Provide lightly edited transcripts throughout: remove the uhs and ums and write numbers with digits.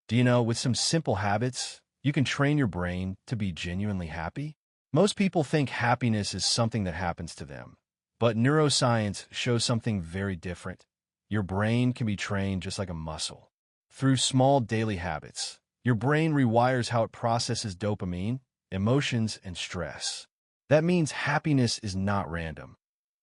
Do you know, with some simple habits, you can train your brain to be genuinely happy? Most people think happiness is something that happens to them, but neuroscience shows something very different. Your brain can be trained just like a muscle. Through small daily habits, your brain rewires how it processes dopamine, emotions, and stress. That means happiness is not random.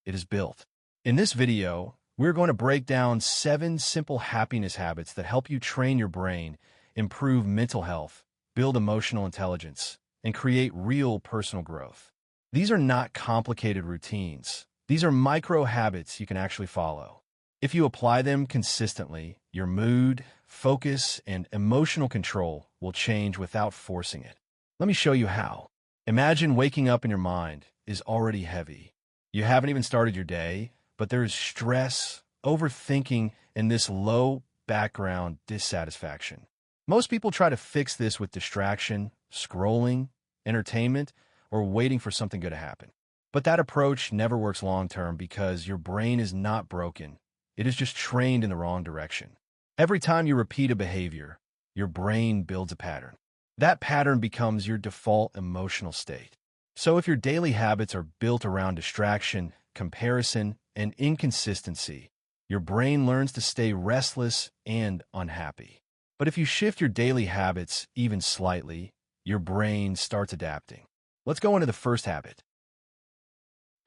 It is built. In this video, we're going to break down 7 simple happiness habits that help you train your brain, improve mental health, build emotional intelligence, and create real personal growth. These are not complicated routines. These are micro habits you can actually follow. If you apply them consistently, your mood, focus, and emotional control will change without forcing it. Let me show you how. Imagine waking up and your mind is already heavy. You haven't even started your day, but there is stress, overthinking, and this low background dissatisfaction. Most people try to fix this with distraction, scrolling, entertainment, or waiting for something good to happen. But that approach never works long-term because your brain is not broken. It is just trained in the wrong direction. Every time you repeat a behavior, your brain builds a pattern. That pattern becomes your default emotional state. So if your daily habits are built around distraction, comparison, and inconsistency, your brain learns to stay restless and unhappy. But if you shift your daily habits even slightly, your brain starts adapting. Let's go into the first habit.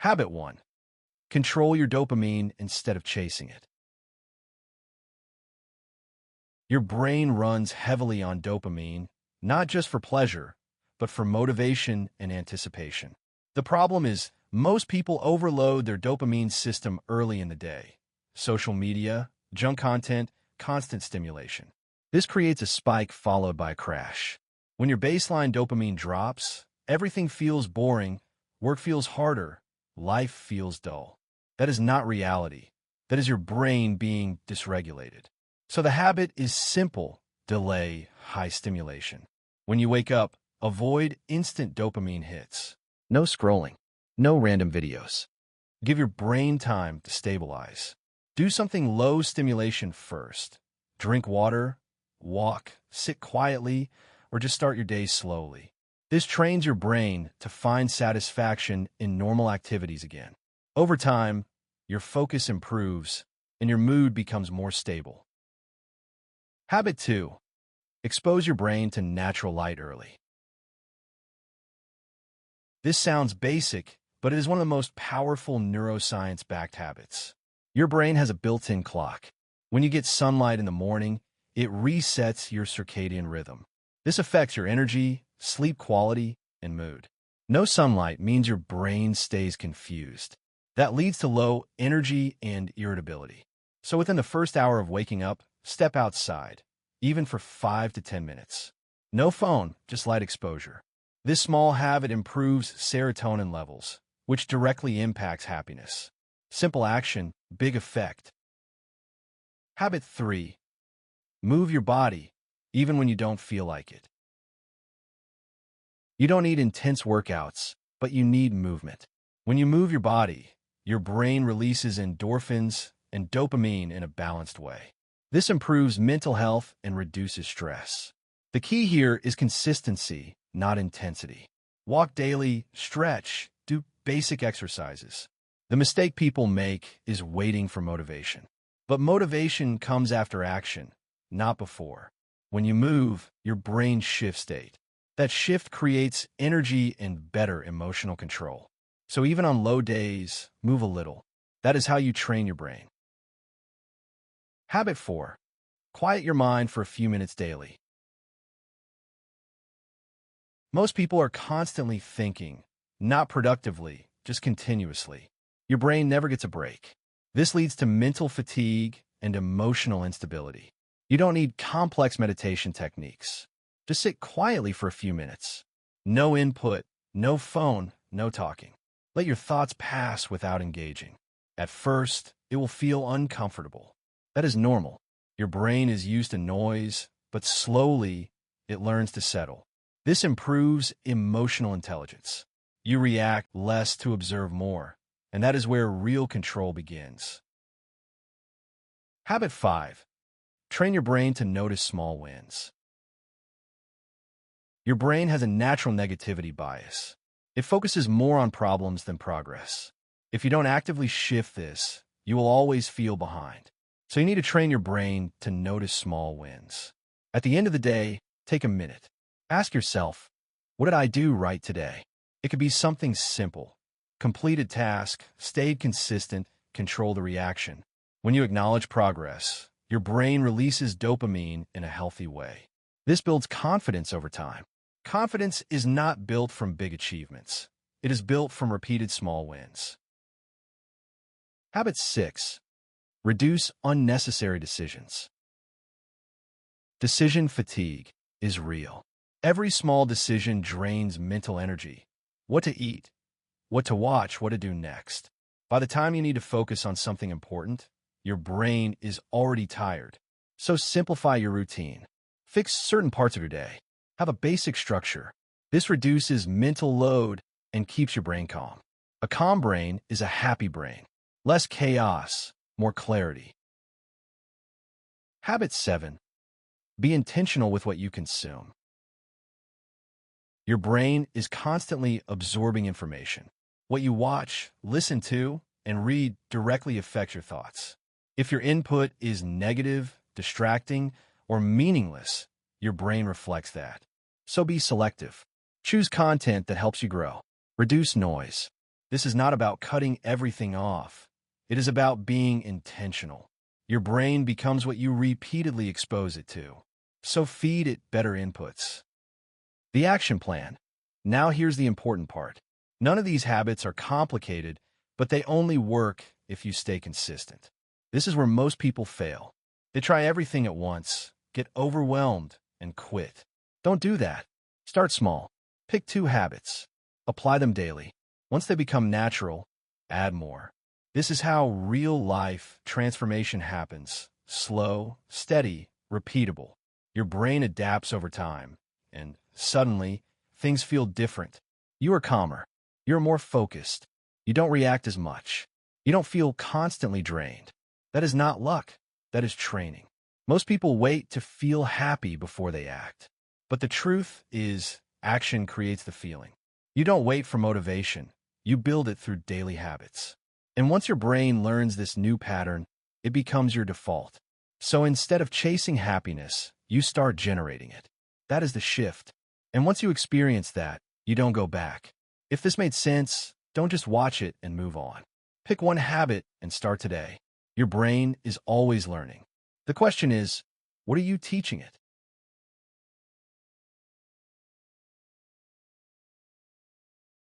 Habit 1. Control your dopamine instead of chasing it. Your brain runs heavily on dopamine, not just for pleasure, but for motivation and anticipation. The problem is, most people overload their dopamine system early in the day. Social media, junk content, constant stimulation. This creates a spike followed by a crash. When your baseline dopamine drops, everything feels boring, work feels harder, life feels dull. That is not reality. That is your brain being dysregulated. So the habit is simple: delay high stimulation. When you wake up, avoid instant dopamine hits. No scrolling. No random videos. Give your brain time to stabilize. Do something low stimulation first. Drink water, walk, sit quietly, or just start your day slowly. This trains your brain to find satisfaction in normal activities again. Over time, your focus improves and your mood becomes more stable. Habit 2. Expose your brain to natural light early. This sounds basic, but it is one of the most powerful neuroscience-backed habits. Your brain has a built-in clock. When you get sunlight in the morning, it resets your circadian rhythm. This affects your energy, sleep quality, and mood. No sunlight means your brain stays confused. That leads to low energy and irritability. So within the first hour of waking up, step outside, even for 5 to 10 minutes. No phone, just light exposure. This small habit improves serotonin levels, which directly impacts happiness. Simple action, big effect. Habit 3. Move your body, even when you don't feel like it. You don't need intense workouts, but you need movement. When you move your body, your brain releases endorphins and dopamine in a balanced way. This improves mental health and reduces stress. The key here is consistency, not intensity. Walk daily, stretch, do basic exercises. The mistake people make is waiting for motivation. But motivation comes after action, not before. When you move, your brain shifts state. That shift creates energy and better emotional control. So even on low days, move a little. That is how you train your brain. Habit 4. Quiet your mind for a few minutes daily. Most people are constantly thinking, not productively, just continuously. Your brain never gets a break. This leads to mental fatigue and emotional instability. You don't need complex meditation techniques. Just sit quietly for a few minutes. No input, no phone, no talking. Let your thoughts pass without engaging. At first, it will feel uncomfortable. That is normal. Your brain is used to noise, but slowly, it learns to settle. This improves emotional intelligence. You react less to observe more, and that is where real control begins. Habit 5. Train your brain to notice small wins. Your brain has a natural negativity bias. It focuses more on problems than progress. If you don't actively shift this, you will always feel behind. So you need to train your brain to notice small wins. At the end of the day, take a minute. Ask yourself, what did I do right today? It could be something simple. Completed task, stayed consistent, control the reaction. When you acknowledge progress, your brain releases dopamine in a healthy way. This builds confidence over time. Confidence is not built from big achievements. It is built from repeated small wins. Habit 6. Reduce unnecessary decisions. Decision fatigue is real. Every small decision drains mental energy. What to eat, what to watch, what to do next. By the time you need to focus on something important, your brain is already tired. So simplify your routine. Fix certain parts of your day. Have a basic structure. This reduces mental load and keeps your brain calm. A calm brain is a happy brain. Less chaos, more clarity. Habit 7. Be intentional with what you consume. Your brain is constantly absorbing information. What you watch, listen to, and read directly affects your thoughts. If your input is negative, distracting, or meaningless, your brain reflects that. So be selective. Choose content that helps you grow. Reduce noise. This is not about cutting everything off. It is about being intentional. Your brain becomes what you repeatedly expose it to. So feed it better inputs. The action plan. Now here's the important part. None of these habits are complicated, but they only work if you stay consistent. This is where most people fail. They try everything at once, get overwhelmed, and quit. Don't do that. Start small. Pick 2 habits. Apply them daily. Once they become natural, add more. This is how real-life transformation happens. Slow, steady, repeatable. Your brain adapts over time, and suddenly, things feel different. You are calmer. You're more focused. You don't react as much. You don't feel constantly drained. That is not luck. That is training. Most people wait to feel happy before they act. But the truth is, action creates the feeling. You don't wait for motivation. You build it through daily habits. And once your brain learns this new pattern, it becomes your default. So instead of chasing happiness, you start generating it. That is the shift. And once you experience that, you don't go back. If this made sense, don't just watch it and move on. Pick one habit and start today. Your brain is always learning. The question is, what are you teaching it?